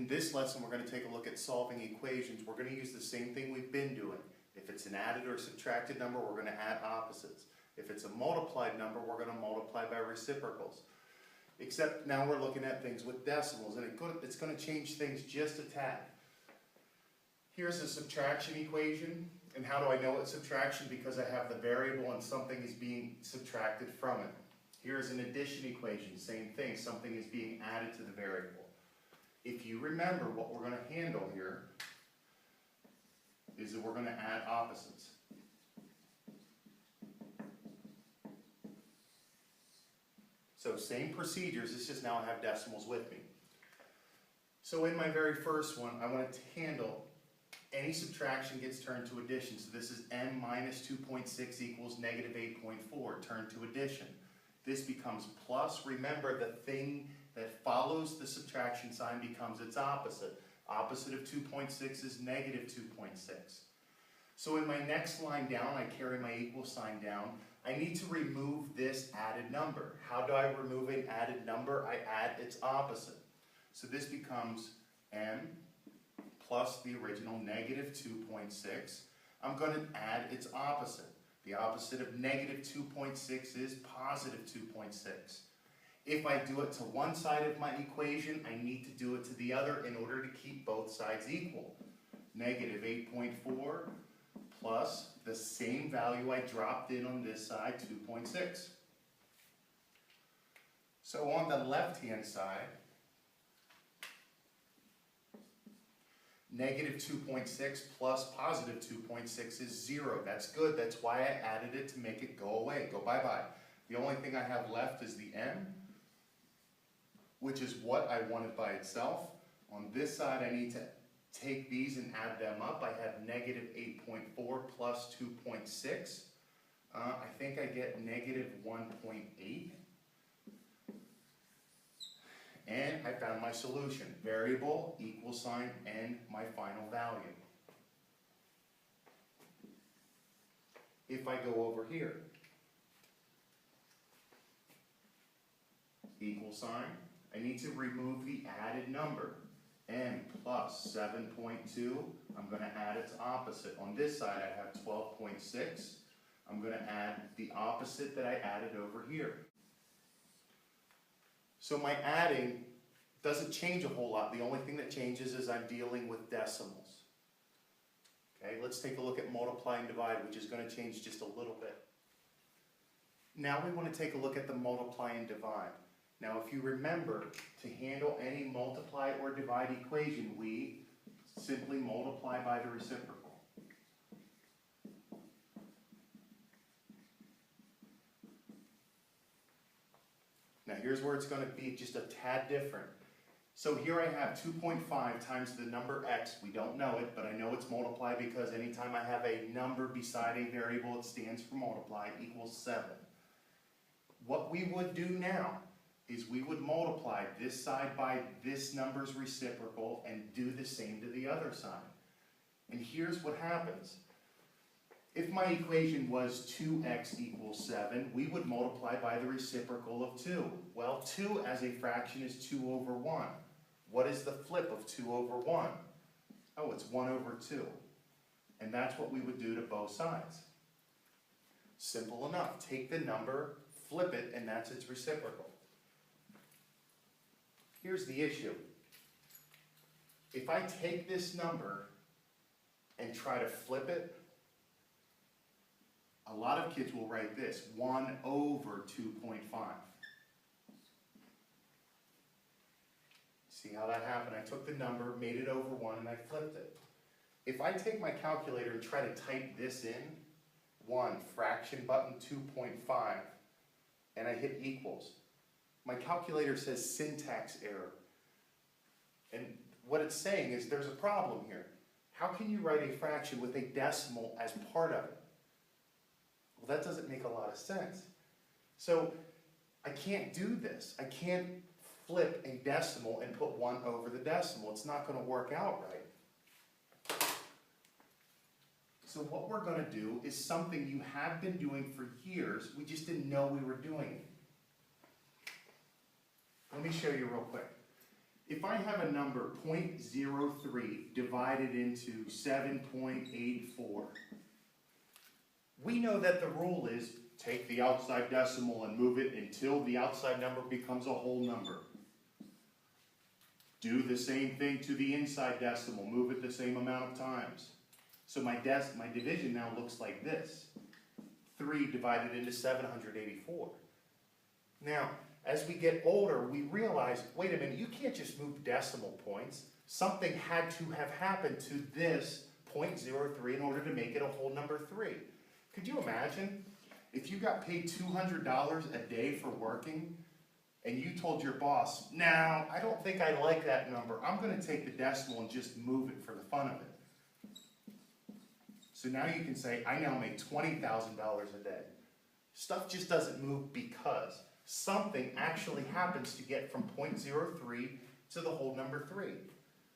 In this lesson, we're going to take a look at solving equations. We're going to use the same thing we've been doing. If it's an added or subtracted number, we're going to add opposites. If it's a multiplied number, we're going to multiply by reciprocals. Except now we're looking at things with decimals, and it's going to change things just a tad. Here's a subtraction equation, and how do I know it's subtraction? Because I have the variable and something is being subtracted from it. Here's an addition equation, same thing, something is being added to the variable. If you remember, what we're going to handle here is that we're going to add opposites. So same procedures, it's just now I have decimals with me. So in my very first one, I want to handle any subtraction gets turned to addition. So this is m minus 2.6 equals negative 8.4, turned to addition. This becomes plus. Remember, the thing that follows the subtraction sign becomes its opposite. Opposite of 2.6 is negative 2.6. So in my next line down, I carry my equal sign down. I need to remove this added number. How do I remove an added number? I add its opposite. So this becomes m plus the original negative 2.6. I'm going to add its opposite. The opposite of negative 2.6 is positive 2.6. If I do it to one side of my equation, I need to do it to the other in order to keep both sides equal. Negative 8.4 plus the same value I dropped in on this side, 2.6. So on the left-hand side, negative 2.6 plus positive 2.6 is 0. That's good. That's why I added it to make it go away, go bye-bye. The only thing I have left is the m, which is what I wanted by itself. On this side, I need to take these and add them up. I have negative 8.4 plus 2.6. I think I get negative 1.8. And I found my solution. Variable, equal sign, and my final value. If I go over here, equal sign, I need to remove the added number. M plus 7.2, I'm going to add its opposite. On this side I have 12.6. I'm going to add the opposite that I added over here. So my adding doesn't change a whole lot. The only thing that changes is I'm dealing with decimals. Okay, let's take a look at multiply and divide, which is going to change just a little bit. Now we want to take a look at the multiply and divide. Now if you remember, to handle any multiply or divide equation, we simply multiply by the reciprocal. Now here's where it's going to be just a tad different. So here I have 2.5 times the number x. We don't know it, but I know it's multiply because anytime I have a number beside a variable, it stands for multiply, equals 7. What we would do now is we would multiply this side by this number's reciprocal and do the same to the other side. And here's what happens. If my equation was 2x equals 7, we would multiply by the reciprocal of 2. Well, 2 as a fraction is 2 over 1. What is the flip of 2 over 1? Oh, it's 1 over 2. And that's what we would do to both sides. Simple enough. Take the number, flip it, and that's its reciprocal. Here's the issue. If I take this number and try to flip it, a lot of kids will write this, 1 over 2.5. See how that happened? I took the number, made it over 1, and I flipped it. If I take my calculator and try to type this in, 1, fraction button 2.5, and I hit equals, my calculator says syntax error. And what it's saying is there's a problem here. How can you write a fraction with a decimal as part of it? Well, that doesn't make a lot of sense. So I can't do this. I can't flip a decimal and put 1 over the decimal. It's not going to work out right. So what we're going to do is something you have been doing for years. We just didn't know we were doing it. Let me show you real quick. If I have a number 0.03 divided into 7.84, we know that the rule is take the outside decimal and move it until the outside number becomes a whole number. Do the same thing to the inside decimal, move it the same amount of times. So my division now looks like this. 3 divided into 784. Now, as we get older, we realize, wait a minute, you can't just move decimal points. Something had to have happened to this 0.03 in order to make it a whole number 3. Could you imagine if you got paid $200 a day for working and you told your boss, now, I don't think I like that number. I'm going to take the decimal and just move it for the fun of it. So now you can say, I now make $20,000 a day. Stuff just doesn't move because something actually happens to get from 0.03 to the whole number 3.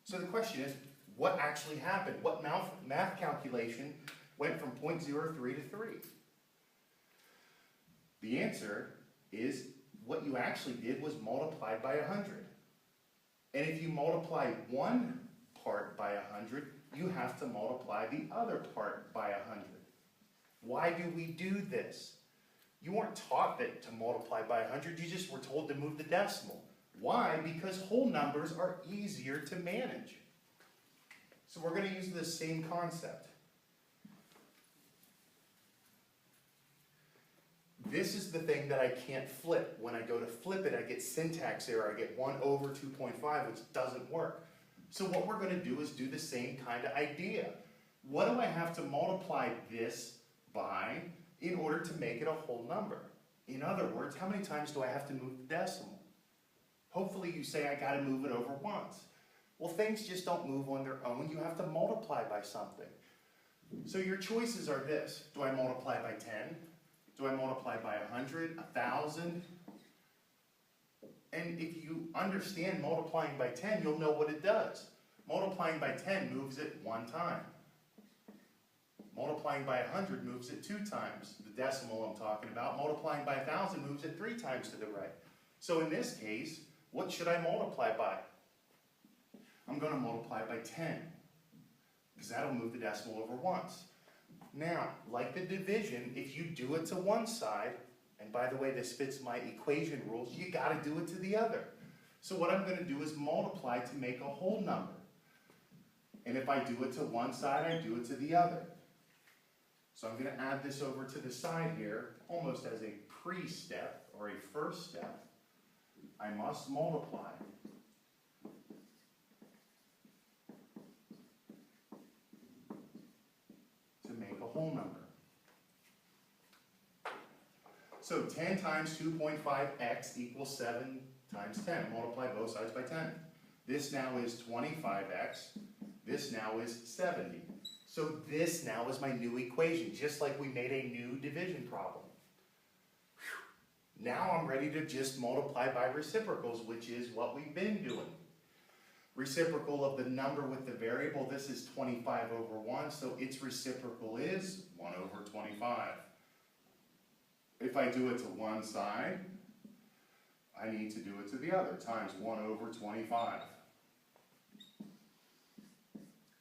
So the question is, what actually happened? What math calculation went from 0.03 to 3? The answer is what you actually did was multiplied by 100. And if you multiply one part by 100, you have to multiply the other part by 100. Why do we do this? You weren't taught that to multiply by 100, you just were told to move the decimal. Why? Because whole numbers are easier to manage. So we're going to use the same concept. This is the thing that I can't flip. When I go to flip it, I get syntax error. I get 1 over 2.5, which doesn't work. So what we're going to do is do the same kind of idea. What do I have to multiply this by in order to make it a whole number? In other words, how many times do I have to move the decimal? Hopefully you say I got to move it over once. Well, things just don't move on their own. You have to multiply by something. So your choices are this. Do I multiply by 10? Do I multiply by 100, 1,000? And if you understand multiplying by 10, you'll know what it does. Multiplying by 10 moves it 1 time. Multiplying by 100 moves it 2 times. The decimal I'm talking about. Multiplying by 1,000 moves it 3 times to the right. So in this case, what should I multiply by? I'm going to multiply by 10, because that'll move the decimal over once. Now, like the division, if you do it to one side, and by the way, this fits my equation rules, you got to do it to the other. So what I'm going to do is multiply to make a whole number. And if I do it to one side, I do it to the other. So I'm going to add this over to the side here, almost as a pre-step or a first step. I must multiply. To make a whole number. So 10 times 2.5x equals 7 times 10. Multiply both sides by 10. This now is 25x. This now is 70. So this now is my new equation, just like we made a new division problem. Whew. Now I'm ready to just multiply by reciprocals, which is what we've been doing. Reciprocal of the number with the variable, this is 25 over 1, so its reciprocal is 1 over 25. If I do it to one side, I need to do it to the other, times 1 over 25.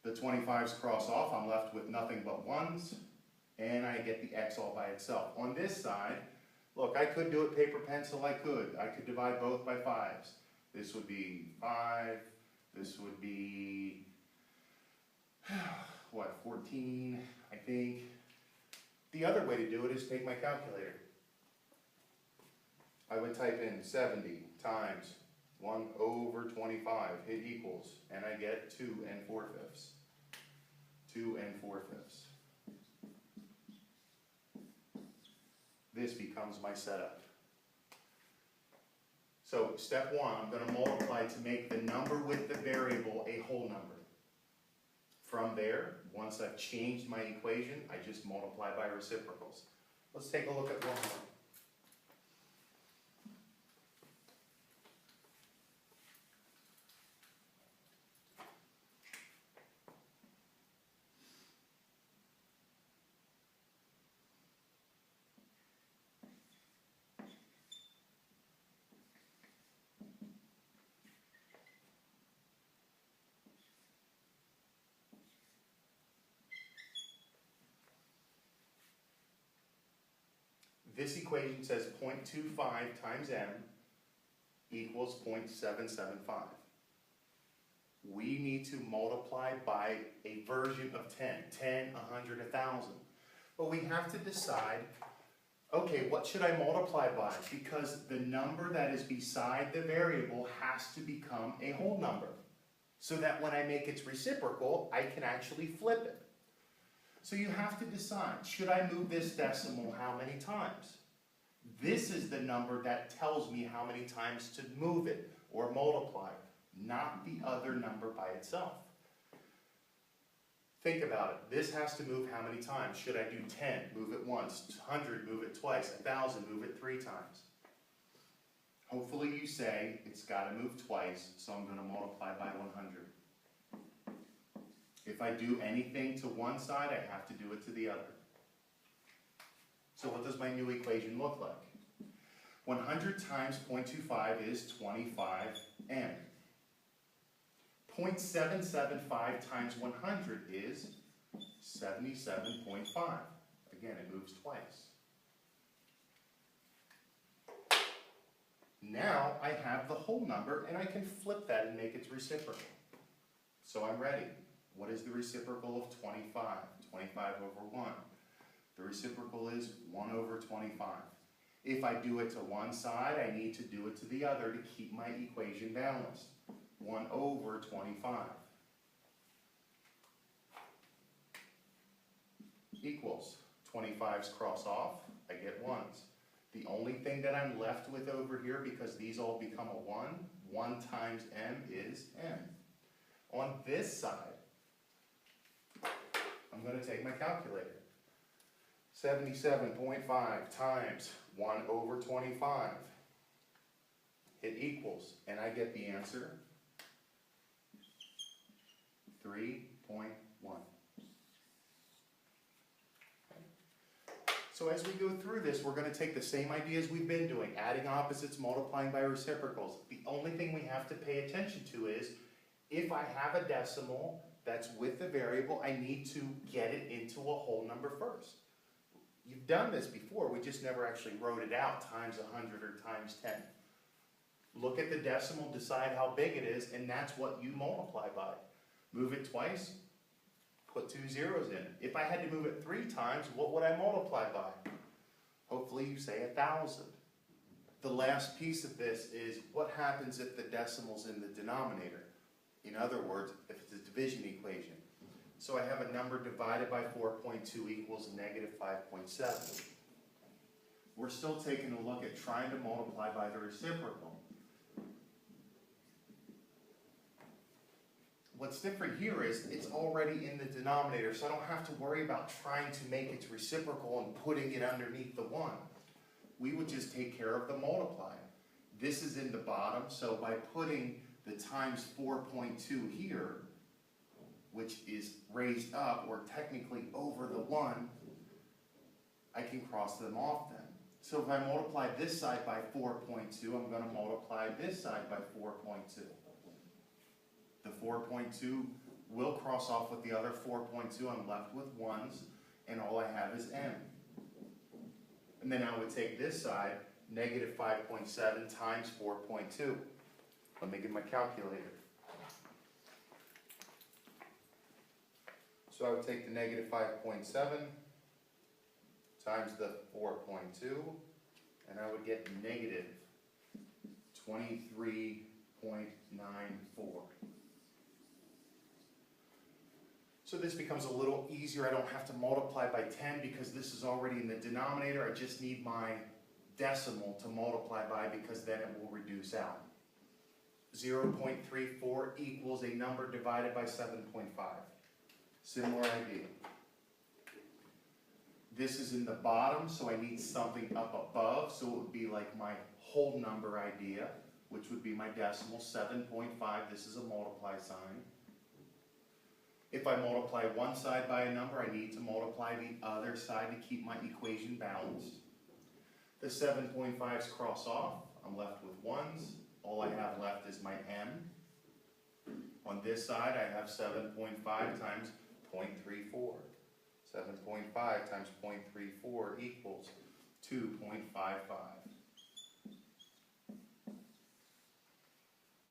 The 25s cross off, I'm left with nothing but 1s, and I get the x all by itself. On this side, look, I could do it paper pencil, I could divide both by 5s. This would be 5, this would be, what, 14, I think. The other way to do it is take my calculator. I would type in 70 times 1 over 25, it equals, and I get 2 4/5. 2 4/5. This becomes my setup. So step 1, I'm going to multiply to make the number with the variable a whole number. From there, once I've changed my equation, I just multiply by reciprocals. Let's take a look at one more. this equation says 0.25 times m equals 0.775. We need to multiply by a version of 10, 100, 1,000. But we have to decide, okay, what should I multiply by? Because the number that is beside the variable has to become a whole number, so that when I make its reciprocal, I can actually flip it. So you have to decide, should I move this decimal how many times? This is the number that tells me how many times to move it or multiply it, not the other number by itself. Think about it. This has to move how many times? Should I do 10, move it once, 100, move it twice, 1,000, move it 3 times? Hopefully you say it's got to move twice, so I'm going to multiply by 100. If I do anything to one side, I have to do it to the other. So what does my new equation look like? 100 times 0.25 is 25m. 0.775 times 100 is 77.5. Again, it moves twice. Now I have the whole number, and I can flip that and make its reciprocal. So I'm ready. What is the reciprocal of 25? 25 over 1. The reciprocal is 1 over 25. If I do it to one side, I need to do it to the other to keep my equation balanced. 1 over 25 equals 25's cross off, I get 1's. The only thing that I'm left with over here, because these all become a 1 times m is m. On this side, I'm going to take my calculator. 77.5 times 1 over 25. It equals, and I get the answer, 3.1. So as we go through this, we're going to take the same ideas we've been doing, adding opposites, multiplying by reciprocals. The only thing we have to pay attention to is, if I have a decimal that's with the variable, I need to get it into a whole number first. You've done this before, we just never actually wrote it out, times 100 or times 10. Look at the decimal, decide how big it is, and that's what you multiply by. Move it twice, put 2 zeros in it. If I had to move it 3 times, what would I multiply by? Hopefully you say 1,000. The last piece of this is, what happens if the decimal's in the denominator? In other words, if it's a division equation. So I have a number divided by 4.2 equals negative 5.7. We're still taking a look at trying to multiply by the reciprocal. What's different here is it's already in the denominator, so I don't have to worry about trying to make its reciprocal and putting it underneath the 1. We would just take care of the multiplying. This is in the bottom, so by putting the times 4.2 here, which is raised up, or technically over the 1, I can cross them off then. So if I multiply this side by 4.2, I'm going to multiply this side by 4.2. The 4.2 will cross off with the other 4.2. I'm left with 1's, and all I have is m. And then I would take this side, negative 5.7 times 4.2. Let me get my calculator. So I would take the negative 5.7 times the 4.2, and I would get negative 23.94. So this becomes a little easier. I don't have to multiply by 10 because this is already in the denominator. I just need my decimal to multiply by, because then it will reduce out. 0.34 equals a number divided by 7.5. Similar idea. This is in the bottom, so I need something up above, so it would be like my whole number idea, which would be my decimal, 7.5. This is a multiply sign. If I multiply one side by a number, I need to multiply the other side to keep my equation balanced. The 7.5's cross off. I'm left with 1's. All I have left is my m. On this side, I have 7.5 times 0.34. 7.5 times 0.34 equals 2.55.